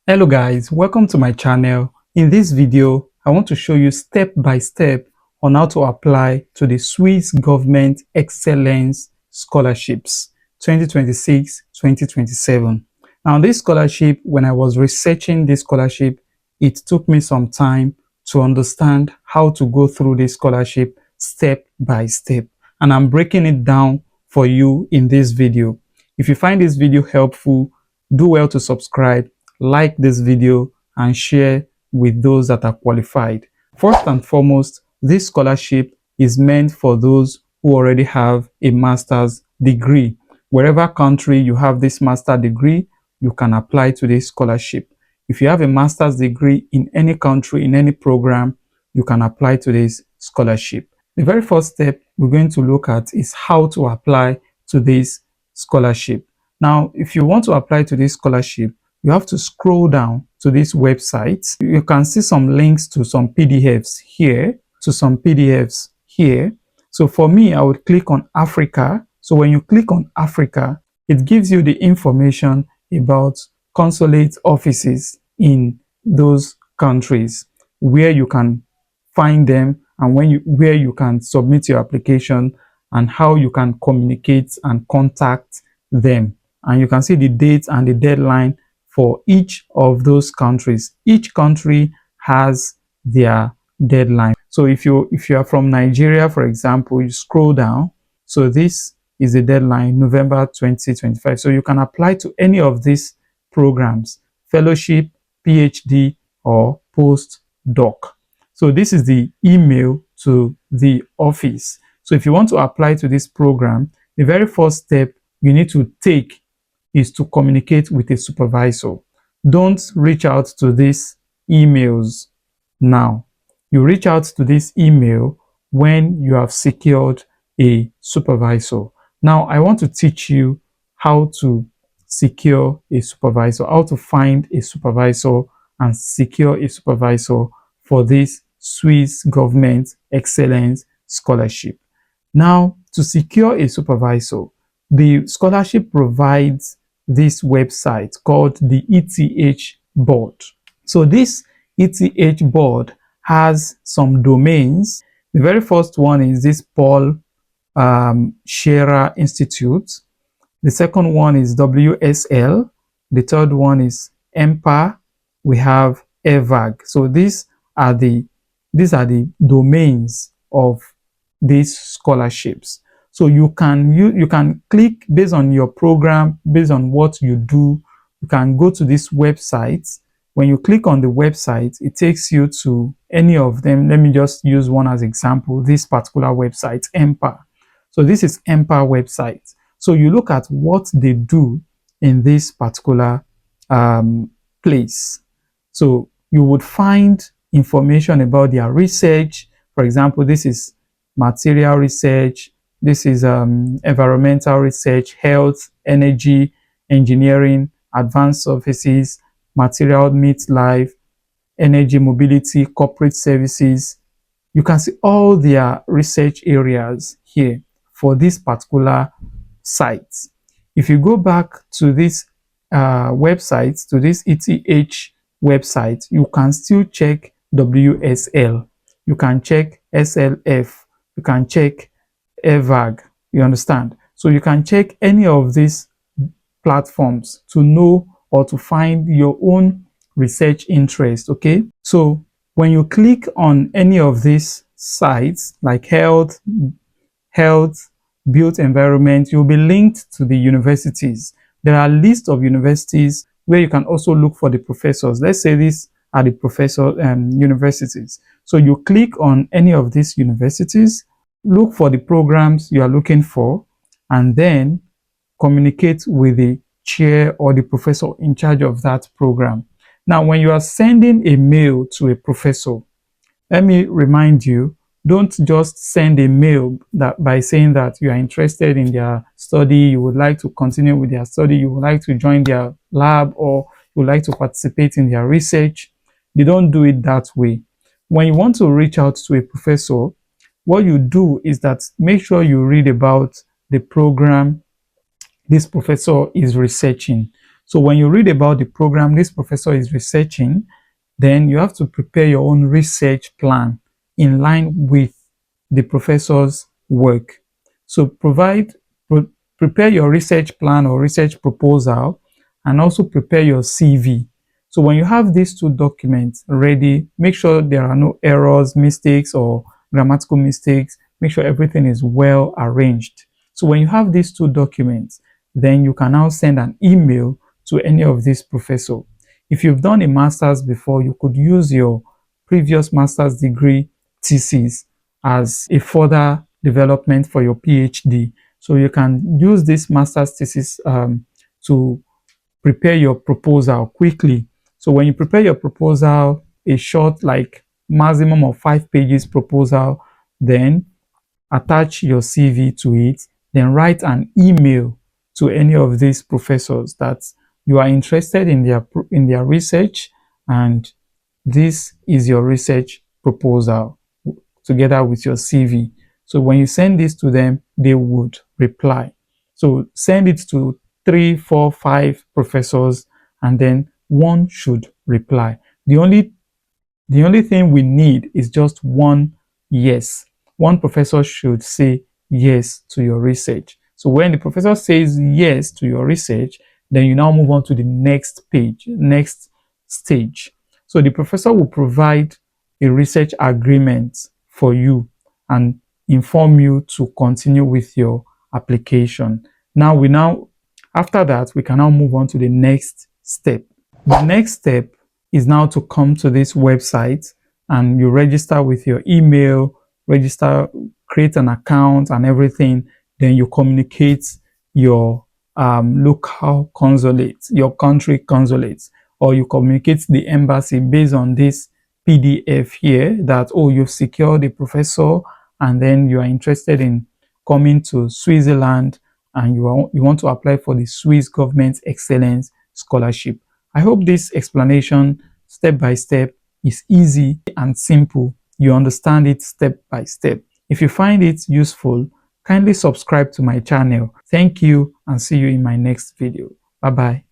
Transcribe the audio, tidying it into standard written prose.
Hello guys, welcome to my channel. In this video, I want to show you step by step on how to apply to the Swiss Government Excellence Scholarships 2026-2027. Now this scholarship, when I was researching this scholarship, it took me some time to understand how to go through this scholarship step by step. And I'm breaking it down for you in this video. If you find this video helpful, do well to subscribe, like this video, and share with those that are qualified. First and foremost, this scholarship is meant for those who already have a master's degree. Wherever country you have this master's degree, you can apply to this scholarship. If you have a master's degree in any country, in any program, you can apply to this scholarship. The very first step we're going to look at is how to apply to this scholarship. Now, if you want to apply to this scholarship, you have to scroll down to this website. You can see some links to some PDFs here, So for me, I would click on Africa. So when you click on Africa, it gives you the information about consulate offices in those countries, where you can find them and where you can submit your application and how you can communicate and contact them. And you can see the date and the deadline for each of those countries. Each country has their deadline. So if you are from Nigeria, for example, you scroll down. So this is the deadline, November 2025. So you can apply to any of these programs: fellowship, PhD, or postdoc. So this is the email to the office. So if you want to apply to this program, the very first step you need to take is to communicate with a supervisor. Don't reach out to these emails now. You reach out to this email when you have secured a supervisor. Now, I want to teach you how to secure a supervisor, how to find a supervisor and secure a supervisor for this Swiss Government Excellence Scholarship. Now, to secure a supervisor, the scholarship provides this website called the ETH board. So this ETH board has some domains. The very first one is this Paul Scherer Institute. The second one is WSL. The third one is EMPA. We have EVAG. So these are the domains of these scholarships. So you can click based on your program, based on what you do. You can go to this website. When you click on the website, it takes you to any of them. Let me just use one as example. This particular website, EMPA. So this is EMPA website. So you look at what they do in this particular place. So you would find information about their research. For example, this is material research. This is environmental research, health, energy, engineering, advanced services, material meets life, energy mobility, corporate services. You can see all their research areas here for this particular site. If you go back to this website, to this ETH website, you can still check WSL. You can check SLF. You can check EVAG. You understand? So you can check any of these platforms to know or to find your own research interest. Okay, so when you click on any of these sites like health, built environment, you'll be linked to the universities. There are lists of universities where you can also look for the professors. Let's say these are the universities. So you click on any of these universities, look for the programs you are looking for, and then communicate with the chair or the professor in charge of that program. Now, when you are sending a mail to a professor, let me remind you, don't just send a mail by saying that you are interested in their study, you would like to continue with their study, you would like to join their lab, or you would like to participate in their research. They don't do it that way. When you want to reach out to a professor, what you do is that make sure you read about the program this professor is researching. So when you read about the program this professor is researching, then you have to prepare your own research plan in line with the professor's work. So prepare your research plan or research proposal, and also prepare your CV. So when you have these two documents ready, make sure there are no errors, mistakes, or grammatical mistakes. Make sure everything is well arranged. So when you have these two documents, then you can now send an email to any of these professors. If you've done a master's before, you could use your previous master's degree thesis as a further development for your PhD. So you can use this master's thesis to prepare your proposal quickly. So when you prepare your proposal, a short, like maximum of 5 pages proposal, then attach your CV to it, then write an email to any of these professors that you are interested in their research, and this is your research proposal together with your CV. So when you send this to them, they would reply. So send it to 3, 4, 5 professors, and then one should reply. The only thing we need is just one yes. One professor should say yes to your research. So when the professor says yes to your research, then you now move on to the next page, next stage. So the professor will provide a research agreement for you and inform you to continue with your application. After that, we can now move on to the next step. The next step is now to come to this website and you register with your email, create an account and everything. Then you communicate your local consulate, your country consulate, or you communicate the embassy based on this PDF here that, oh, you've secured a professor and then you are interested in coming to Switzerland and you want to apply for the Swiss Government Excellence Scholarship. I hope this explanation step by step is easy and simple. You understand it step by step. If you find it useful, kindly subscribe to my channel. Thank you and see you in my next video. Bye bye.